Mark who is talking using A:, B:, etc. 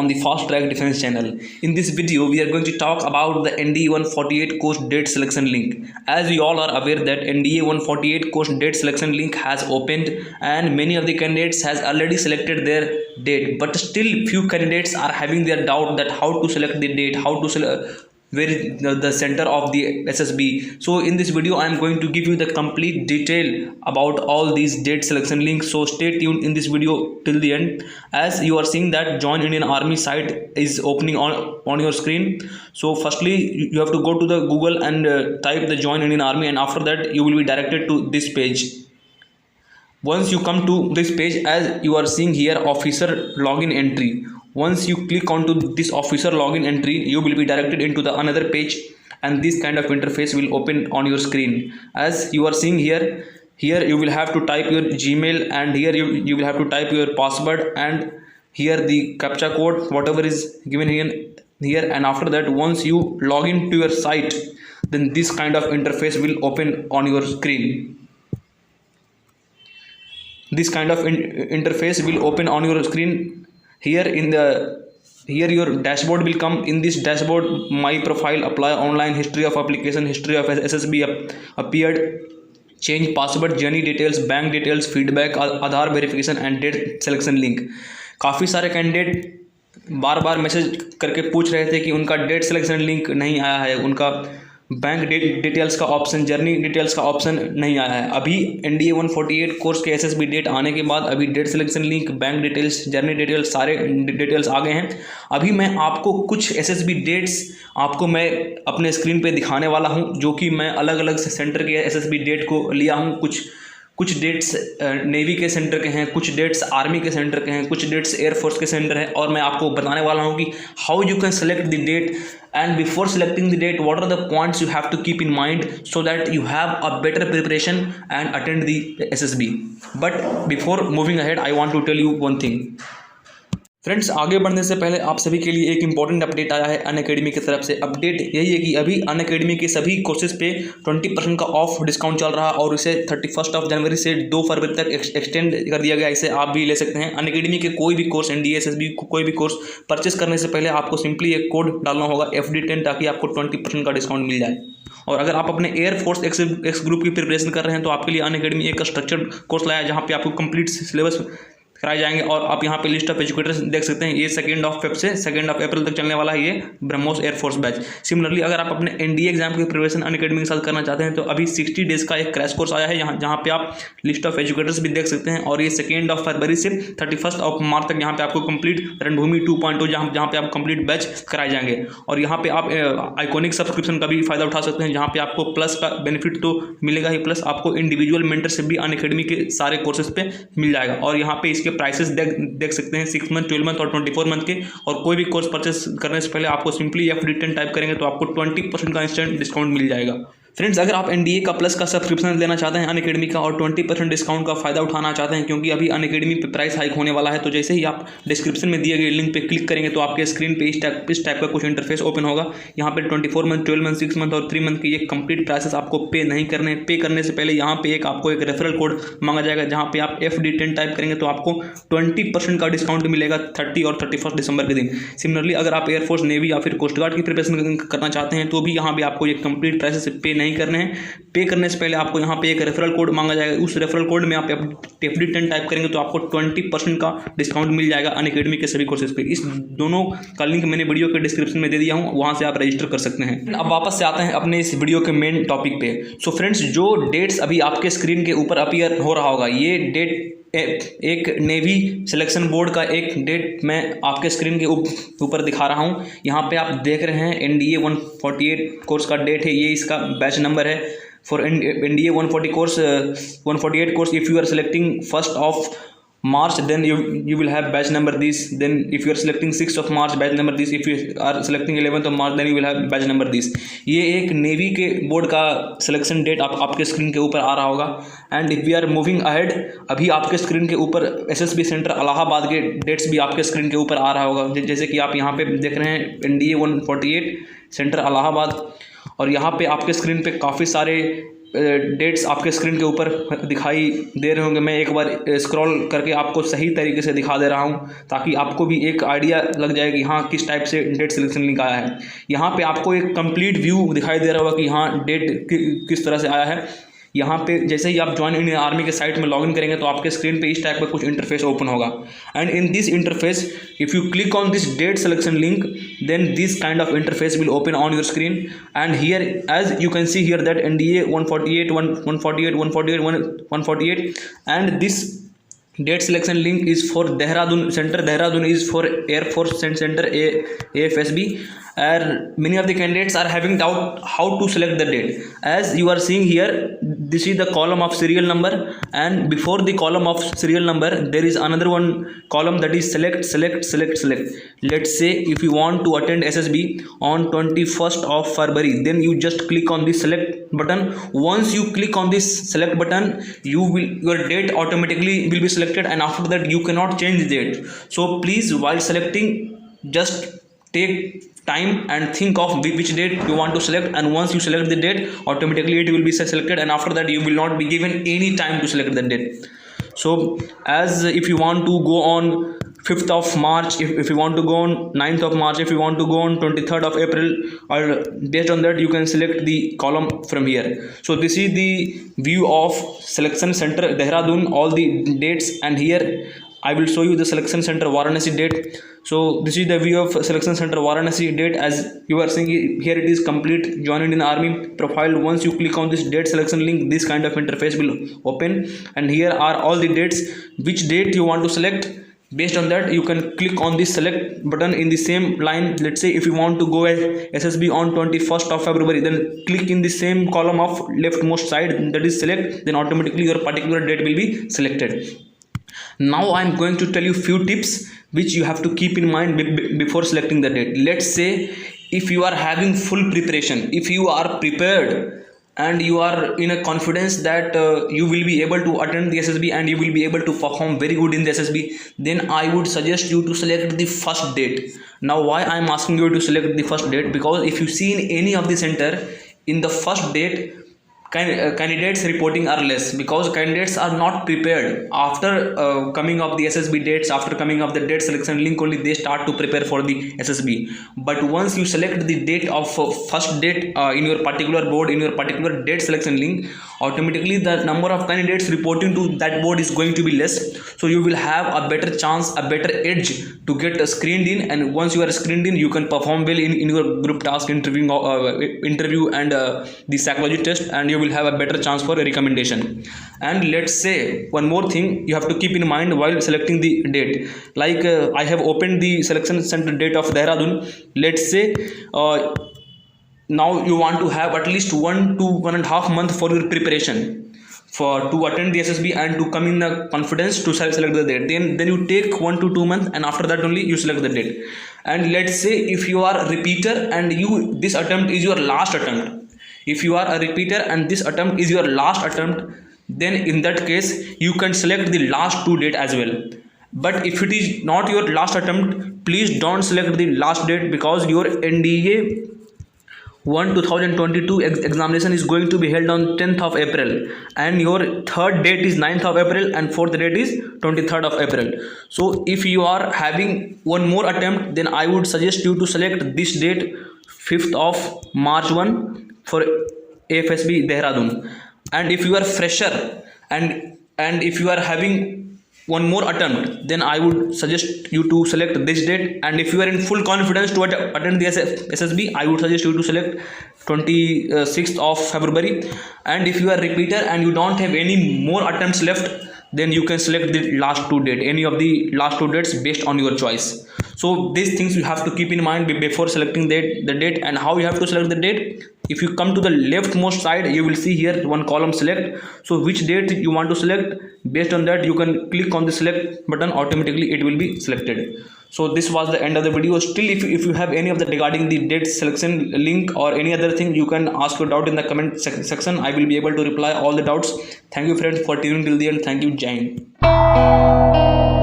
A: on the Fast Track Defense channel. In this video, we are going to talk about the NDA 148 course date selection link. As we all are aware that NDA 148 course date selection link has opened and many of the candidates has already selected their date, but still few candidates are having their doubt that how to select the date, how to select where is the center of the SSB. So in this video I am going to give you the complete detail about all these date selection links, so stay tuned in this video till the end. As you are seeing that Join Indian Army site is opening on your screen. So firstly you have to go to the Google and type the Join Indian Army, and after that you will be directed to this page. Once you come to this page, as you are seeing here, officer login entry, once you click onto this officer login entry, you will be directed into the another page, and this kind of interface will open on your screen. As you are seeing here you will have to type your Gmail, and here you will have to type your password, and here the captcha code whatever is given here, and after that once you log in to your site, then this kind of interface will open on your screen. This kind of interface will open on your screen. Here your dashboard will come. In this dashboard, my profile, apply online, history of application, history of SSB appeared, change password, journey details, bank details, feedback, Aadhaar verification and date selection link. काफ़ी सारे candidate बार बार message करके पूछ रहे थे कि उनका date selection link नहीं आया है, उनका बैंक डिटेल्स का ऑप्शन, जर्नी डिटेल्स का ऑप्शन नहीं आया है. अभी NDA 148 कोर्स के SSB डेट आने के बाद अभी date selection link, bank details, journey details, सारे डिटेल्स आ गए हैं. अभी मैं आपको कुछ SSB डेट्स आपको मैं अपने स्क्रीन पे दिखाने वाला हूं, जो कि मैं अलग अलग सेंटर के SSB डेट को लिया हूं. कुछ डेट्स नेवी के सेंटर के हैं, कुछ डेट्स आर्मी के सेंटर के हैं, कुछ डेट्स एयरफोर्स के सेंटर है, और मैं आपको बताने वाला हूं कि how you can select the date, and before selecting the date what are the points you have to keep in mind so that you have a better preparation and attend the SSB. But before moving ahead, I want to tell you one thing. Friends, आगे बढ़ने से पहले आप सभी के लिए एक important update आया है अनअकैडमी की तरफ से. अपडेट यही है कि अभी अनअकैडमी के सभी कोर्सेज पे 20% का ऑफ डिस्काउंट चल रहा है, और इसे 31 जनवरी से 2 फरवरी तक एक्सटेंड कर दिया गया. इसे आप भी ले सकते हैं. अनअकैडमी के कोई भी कोर्स, NDA SSB कोई भी कोर्स परचेस करने से पहले आपको सिंपली एक कोड डालना होगा FD10, ताकि आपको 20% का डिस्काउंट मिल जाए. और अगर आप अपने एयरफोर्स एक्स ग्रुप की प्रिपरेशन कर रहे हैं तो आपके लिए अनअकैडमी एक स्ट्रक्चर्ड कोर्स लाया है, जहाँ पे आपको कंप्लीट सिलेबस कराए जाएंगे. और आप यहाँ पे लिस्ट ऑफ एजुकेटर्स देख सकते हैं. ये 2 Feb से 2 अप्रैल तक चलने वाला है ये ब्रह्मोस एयरफोर्स बैच. सिमिलरली अगर आप अपने NDA एग्जाम की प्रिपरेशन अनअकैडमी के साथ करना चाहते हैं तो अभी 60 डेज का एक क्रैश कोर्स आया है, जहाँ पे आप लिस्ट ऑफ एजुकेटर्स भी देख सकते हैं. और ये 2 फरवरी से 31 मार्च तक यहाँ पे आपको कंप्लीट रणभूमि 2.0 जहाँ पे आप कंप्लीट बैच कराए जाएंगे. और यहाँ पे आप आइकॉनिक सब्सक्रिप्शन का भी फायदा उठा सकते हैं, जहाँ पे आपको प्लस का बेनिफिट तो मिलेगा ही, प्लस आपको इंडिविजुअल मेंटरशिप भी अनअकैडमी के सारे कोर्सेज पे मिल जाएगा. और यहाँ पे इसके प्राइसेस देख सकते हैं 6 मंथ, 12 मंथ और 24 मंथ के. और कोई भी कोर्स परचेस करने से पहले आपको सिंपली FD10 टाइप करेंगे तो आपको 20% का इंस्टेंट डिस्काउंट मिल जाएगा. फ्रेंड्स, अगर आप NDA का प्लस का सब्सक्रिप्शन लेना चाहते हैं अनअकैडमी का और 20% डिस्काउंट का फायदा उठाना चाहते हैं, क्योंकि अभी अनअकैडमी पे प्राइस हाइक होने वाला है, तो जैसे ही आप डिस्क्रिप्शन में दिए गए लिंक पे क्लिक करेंगे तो आपके स्क्रीन पे इस टाइप का कुछ इंटरफेस ओपन होगा. यहाँ पे 24 मंथ, 12 मंथ, 6 मंथ और 3 मंथ की ये कंप्लीट प्राइसेस आपको पे नहीं करने. पे करने से पहले यहाँ पे आपको एक रेफरल कोड मांगा जाएगा, जहाँ पे आप FD10 टाइप करेंगे तो आपको 20% का डिस्काउंट मिलेगा 30 और 31 दिसंबर के दिन. सिमिलरली अगर आप एयरफोर्स, नेवी या फिर कोस्ट गार्ड की प्रिपरेशन करना चाहते हैं तो भी यहाँ पे आपको ये कंप्लीट प्राइसेस पे नहीं करने हैं. पे करने से पहले आपको यहाँ पे एक रेफरल कोड मांगा जाएगा. उस रेफरल कोड में आप FD10 टाइप करेंगे तो आपको 20% का डिस्काउंट मिल जाएगा अनअकैडमी के सभी कोर्सेज पे. इस दोनों का लिंक मैंने वीडियो के डिस्क्रिप्शन में दे दिया हूँ, वहाँ से आप रजिस्टर कर सकते हैं. अब वापस से आते हैं अपने इस वीडियो के मेन टॉपिक पे. सो फ्रेंड्स, जो डेट्स अभी आपके स्क्रीन के ऊपर अपीयर हो रहा होगा, ये डेट एक नेवी सिलेक्शन बोर्ड का एक डेट मैं आपके स्क्रीन के ऊपर दिखा रहा हूँ. यहाँ पे आप देख रहे हैं NDA 148 कोर्स का डेट है, ये इसका बैच नंबर है. For NDA 148 course, if you are selecting 1st of March, then you will have batch number this. Then if you are selecting 6th of March, batch number this. If you are selecting 11th of March, then you will have batch number this. ये एक navy के board का selection date आपके screen के ऊपर आ रहा होगा. And if we are moving ahead, अभी आपके स्क्रीन के ऊपर SSB सेंटर इलाहाबाद के डेट्स भी आपके स्क्रीन के ऊपर आ रहा होगा. जैसे कि आप यहाँ पे देख रहे हैं NDA 148 सेंटर इलाहाबाद, और यहाँ पे आपके स्क्रीन पे काफ़ी सारे डेट्स आपके स्क्रीन के ऊपर दिखाई दे रहे होंगे। मैं एक बार स्क्रॉल करके आपको सही तरीके से दिखा दे रहा हूं ताकि आपको भी एक आइडिया लग जाए कि हाँ किस टाइप से डेट सिलेक्शन लिंक आया है। यहाँ पे आपको एक कंप्लीट व्यू दिखाई दे रहा होगा कि हाँ डेट किस तरह से आया है। यहाँ पे जैसे ही आप ज्वाइन इंडियन आर्मी के साइट में लॉगिन करेंगे तो आपके स्क्रीन पे इस टाइप का कुछ इंटरफेस ओपन होगा। And in this interface if you click on this date selection link then this kind of interface will open on your screen, and here as you can see here that NDA 148 148 and this date selection link is for Dehradun center. Dehradun is for Air Force Center AFSB, and many of the candidates are having doubt how to select the date. As you are seeing here, this is the column of serial number, and before the column of serial number there is another one column that is select. Let's say if you want to attend SSB on 21st of February, then you just click on this select button. Once you click on this select button, your date automatically will be selected, and after that you cannot change the date. So please, while selecting, just take time and think of which date you want to select, and once you select the date, automatically it will be selected, and after that you will not be given any time to select the date. So as if you want to go on 5th of March, if you want to go on 9th of March, if you want to go on 23rd of April, or based on that you can select the column from here. So this is the view of selection center Dehradun, all the dates, and here I will show you the selection center Varanasi date. So this is the view of selection center Varanasi date. As you are seeing here, it is complete join Indian Army profile. Once you click on this date selection link, this kind of interface will open, and here are all the dates, which date you want to select. Based on that you can click on this select button in the same line. Let's say if you want to go at SSB on 21st of February, then click in the same column of leftmost side, that is select, then automatically your particular date will be selected. Now I am going to tell you few tips which you have to keep in mind before selecting the date. Let's say if you are having full preparation, if you are prepared and you are in a confidence that you will be able to attend the SSB and you will be able to perform very good in the SSB, then I would suggest you to select the first date. Now why I am asking you to select the first date? Because if you see in any of the center, in the first date candidates reporting are less, because candidates are not prepared. After coming of the SSB dates, after coming of the date selection link, only they start to prepare for the SSB. But once you select the date of first date in your particular board, in your particular date selection link, automatically the number of candidates reporting to that board is going to be less. So you will have a better chance, a better edge to get screened in, and once you are screened in, you can perform well in your group task interview and the psychology test, and you will have a better chance for a recommendation. And let's say one more thing you have to keep in mind while selecting the date. Like I have opened the selection center date of Dehradun. Let's say now you want to have at least 1 to 1.5 months for your preparation to attend the SSB and to come in the confidence to select the date. Then you take 1 to 2 months, and after that only you select the date. And let's say if you are a repeater and this attempt is your last attempt, if you are a repeater and this attempt is your last attempt, then in that case you can select the last 2 date as well. But if it is not your last attempt, please don't select the last date, because your NDA 2022 examination is going to be held on 10th of April, and your third date is 9th of April, and fourth date is 23rd of April. So if you are having one more attempt, then I would suggest you to select this date, 5th of March 1 for AFSB Dehradun. And if you are fresher and if you are having one more attempt, then I would suggest you to select this date. And if you are in full confidence to attend the SSB, I would suggest you to select 26th of February. And if you are repeater and you don't have any more attempts left, then you can select the last 2 dates, any of the last 2 dates based on your choice. So these things you have to keep in mind before selecting the date. And how you have to select the date: if you come to the leftmost side, you will see here one column select. So which date you want to select, based on that you can click on the select button, automatically it will be selected. So this was the end of the video. Still, if you have any of the regarding the date selection link or any other thing, you can ask your doubt in the comment section. I will be able to reply all the doubts. Thank you friends for tuning till the end. Thank you. Jai Hind.